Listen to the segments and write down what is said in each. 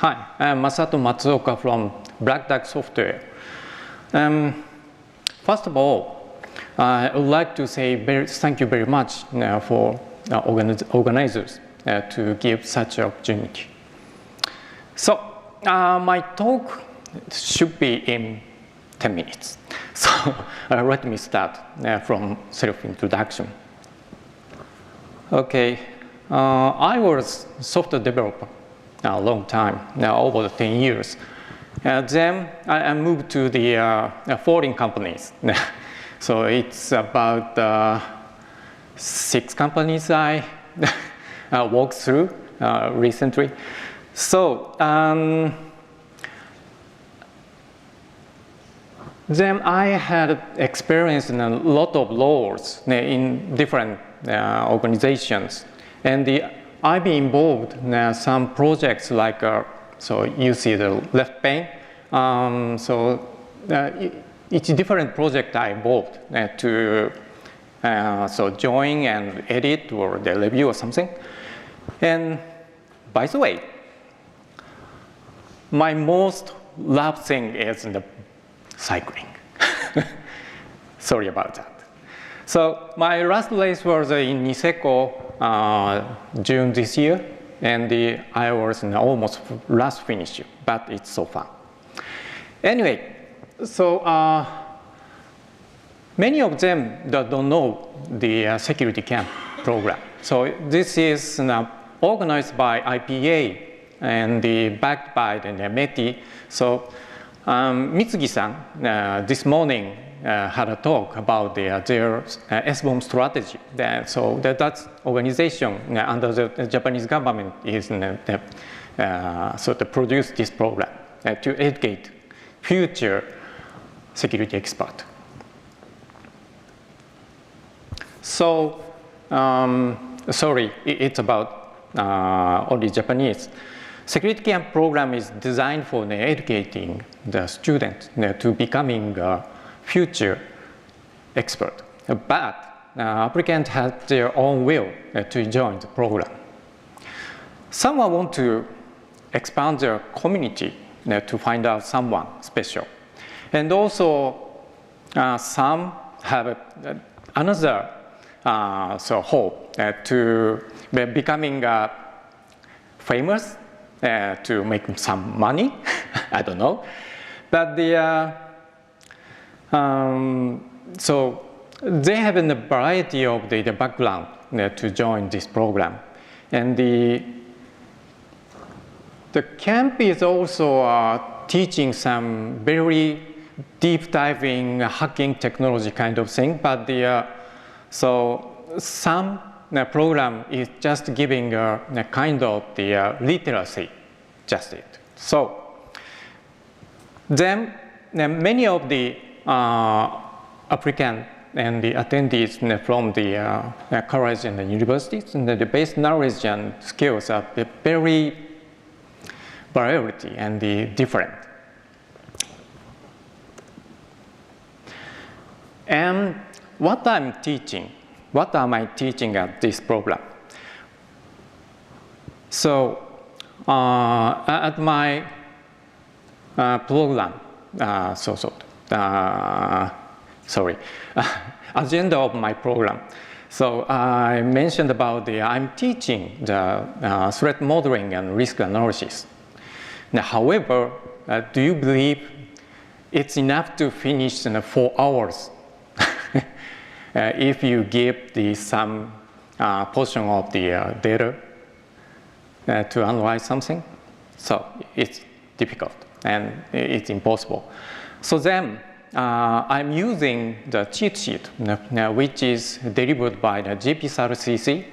Hi, I'm Masato Matsuoka from Black Duck Software. First of all, I would like to say thank you very much for organizers to give such an opportunity. So, my talk should be in 10 minutes. So, let me start from self-introduction. Okay, I was a software developer a long time, over 10 years. Then I moved to the foreign companies. So it's about 6 companies I walked through recently. So then I had experience in a lot of roles in different organizations, and I've been involved in some projects like, so you see the left pane. Each different project I involved to join and edit or the review or something. And by the way, my most loved thing is the cycling. Sorry about that. So my last race was in Niseko June this year, and I was in almost last finish, but it's so fun. Anyway, so many of them that don't know the security camp program. So this is organized by IPA and backed by the METI. So Mitsugi-san this morning had a talk about their SBOM strategy. So that organization under the Japanese government is to produce this program to educate future security experts. So, sorry, it's about only Japanese. Security camp program is designed for educating the students to becoming a future expert. But applicants have their own will to join the program. Some want to expand their community to find out someone special. And also, some have another hope to becoming famous, to make some money. I don't know. But so they have a variety of the background to join this program. And the camp is also teaching some very deep diving hacking technology kind of thing, but so some program is just giving a kind of the literacy, just it. So then many of the applicants and the attendees from the college and the universities, and the base knowledge and skills are very variety and different. And what am I teaching at this program? So at my program, agenda of my program. So I mentioned about I'm teaching the threat modeling and risk analysis. Now, however, do you believe it's enough to finish in 4 hours if you give some portion of the data to analyze something? So it's difficult and it's impossible. So then I'm using the cheat sheet, which is delivered by the JP-CERT-CC,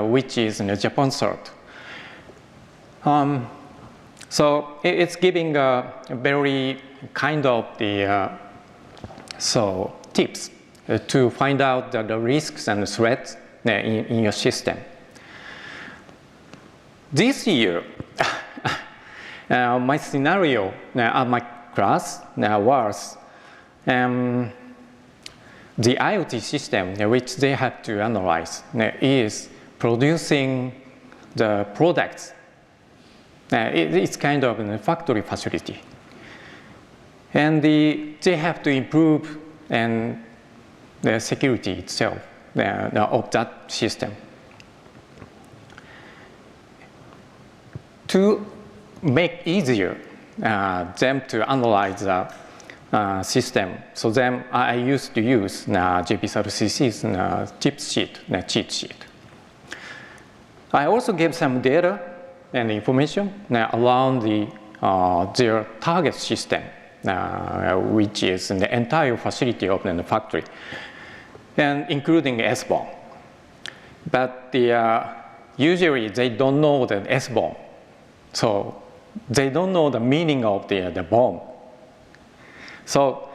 which is in the Japan cert. So it's giving a very kind of tips to find out the risks and threats in your system. This year, my scenario at my class was the IoT system which they have to analyze is producing the products It's kind of a factory facility. And they have to improve and the security itself of that system. To make easier them to analyze the system, so then I used to use JPSAT-CC's cheat sheet. I also gave some data and information around their target system, which is the entire facility of the factory, and including SBOM. But usually they don't know the SBOM, so they don't know the meaning of the BOM. So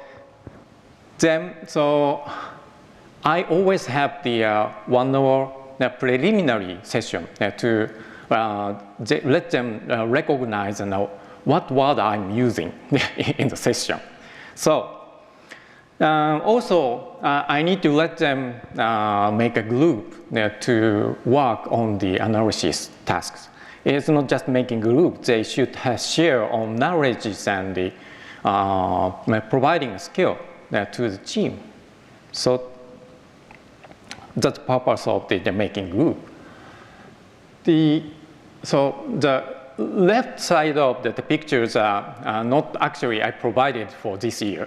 I always have the 1 hour preliminary session to let them recognize what word I'm using in the session. So also I need to let them make a group to work on the analysis tasks. It's not just making a group, they should share on knowledge and the providing a skill to the team. So that's the purpose of the making group. So the left side of the pictures are not actually I provided for this year,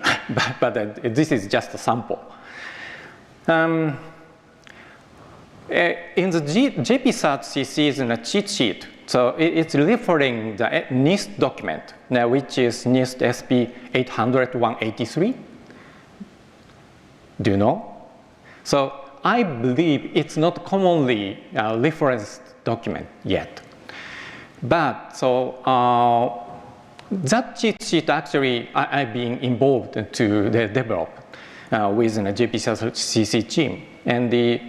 but this is just a sample. In the JPSAT-CC's cheat sheet, so it's referring the NIST document, which is NIST SP 800-183. Do you know? So I believe it's not commonly referenced document yet. But so that cheat sheet actually I've been involved to develop within the JPSAT-CC team. And the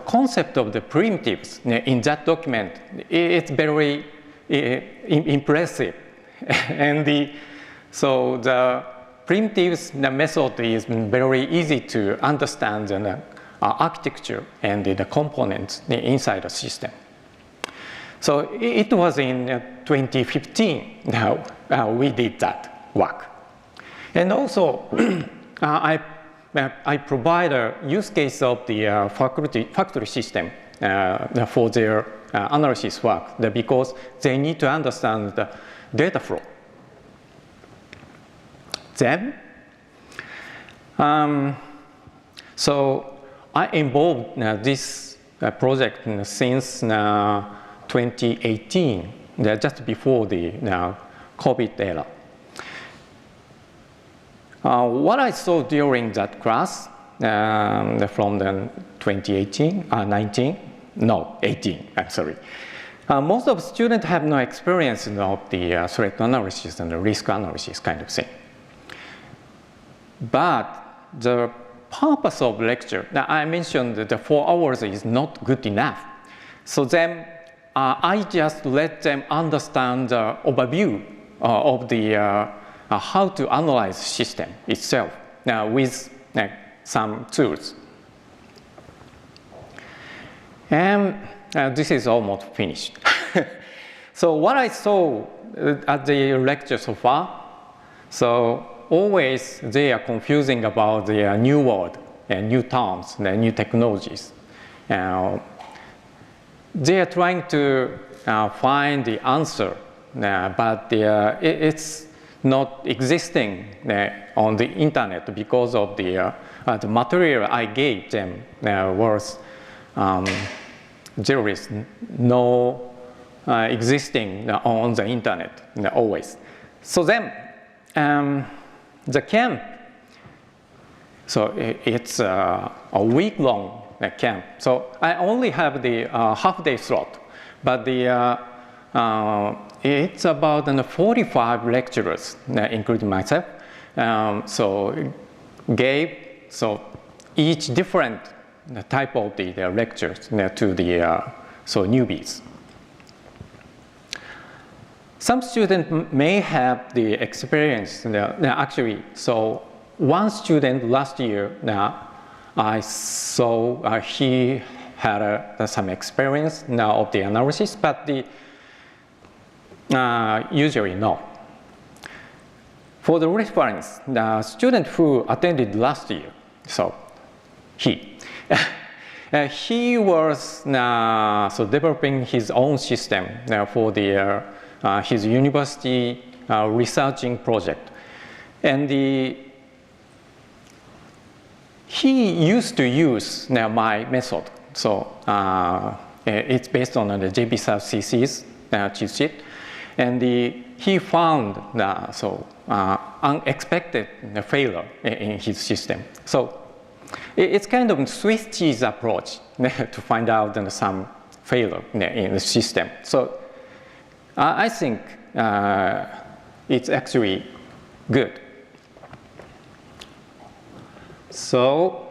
concept of the primitives in that document, it's very impressive. And so the primitives, the method is very easy to understand the architecture and the components inside the system. So it was in 2015 now we did that work. And also I provide a use case of the factory system for their analysis work because they need to understand the data flow. Then, so I involved this project since 2018, just before the COVID era. What I saw during that class from the 2018, 18, I'm sorry. Most of the students have no experience of the threat analysis and the risk analysis kind of thing. But the purpose of lecture, now I mentioned that the 4 hours is not good enough. So then I just let them understand the overview of the how to analyze the system itself with some tools. And this is almost finished. So what I saw at the lecture so far, so always they are confusing about the new word and new terms and new technologies. They are trying to find the answer, but it's not existing on the internet because of the material I gave them was there is no existing on the internet always. So then the camp, so it's a week-long camp. So I only have the half-day slot, but the it's about 45 lecturers, including myself. So gave each different type of the lectures to the newbies. Some students may have the experience. Actually, so one student last year, I saw he had some experience now of the analysis, but Usually no. For the reference, the student who attended last year, so he was developing his own system for his university researching project. And he used to use my method. So it's based on the JP South CC's cheat sheet. And he found unexpected failure in his system. So it's kind of Swiss cheese approach to find out some failure in the system. So I think it's actually good. So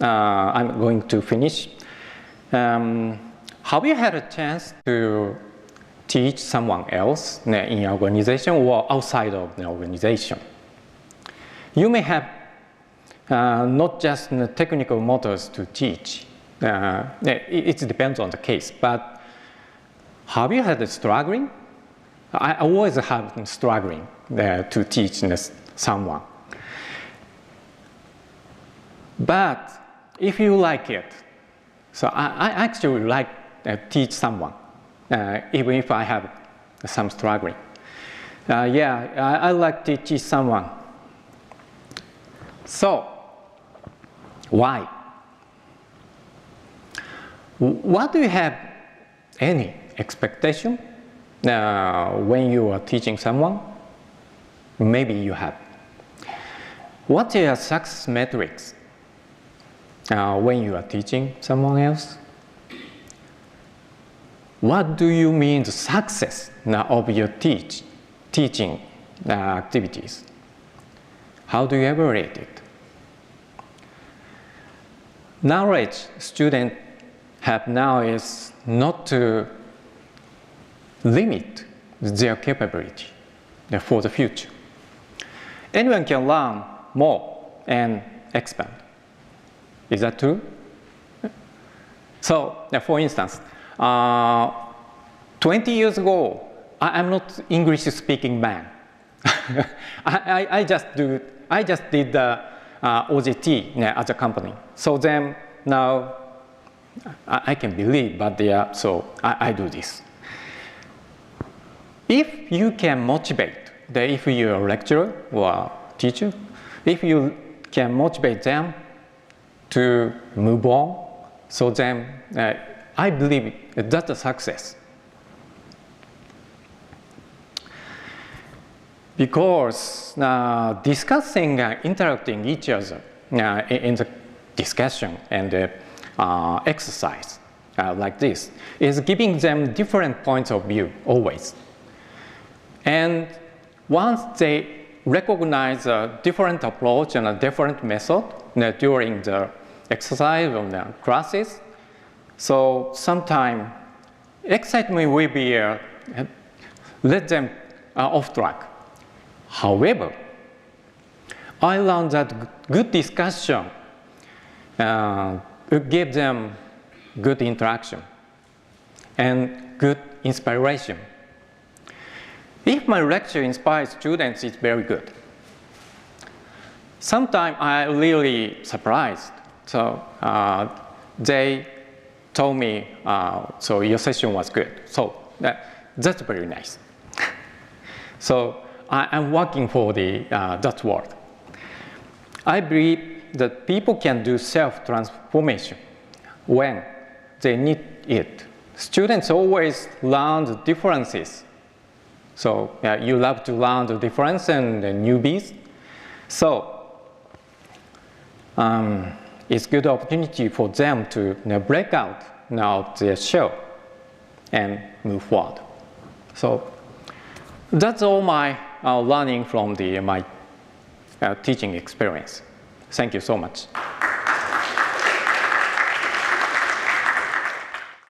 I'm going to finish. Have you had a chance to teach someone else in your organization or outside of the organization? You may have not just technical methods to teach. It depends on the case, but have you had struggling? I always have been struggling to teach someone. But if you like it, so I actually like teach someone, even if I have some struggling. I like to teach someone. So, why? What do you have any expectation when you are teaching someone? Maybe you have. What are your success metrics when you are teaching someone else? What do you mean the success of your teaching activities? How do you evaluate it? Knowledge students have now is not to limit their capability for the future. Anyone can learn more and expand. Is that true? So, for instance, 20 years ago, I'm not English-speaking man. I just did the OJT as a company. So then now I can believe, but so I do this. If you can motivate, if you're a lecturer or teacher, if you can motivate them to move on, so then I believe that's a success. Because discussing, interacting each other in the discussion and exercise like this is giving them different points of view always. And once they recognize a different approach and a different method during the exercise or the classes, so sometimes excitement will be let them off track. However, I learned that good discussion gave them good interaction and good inspiration. If my lecture inspires students, it's very good. Sometimes I'm really surprised. So they told me, so your session was good. So that's very nice. So I'm working for that word. I believe that people can do self-transformation when they need it. Students always learn the differences. So you love to learn the difference and the newbies. So it's a good opportunity for them to break out their shell and move forward. So that's all my learning from my teaching experience. Thank you so much.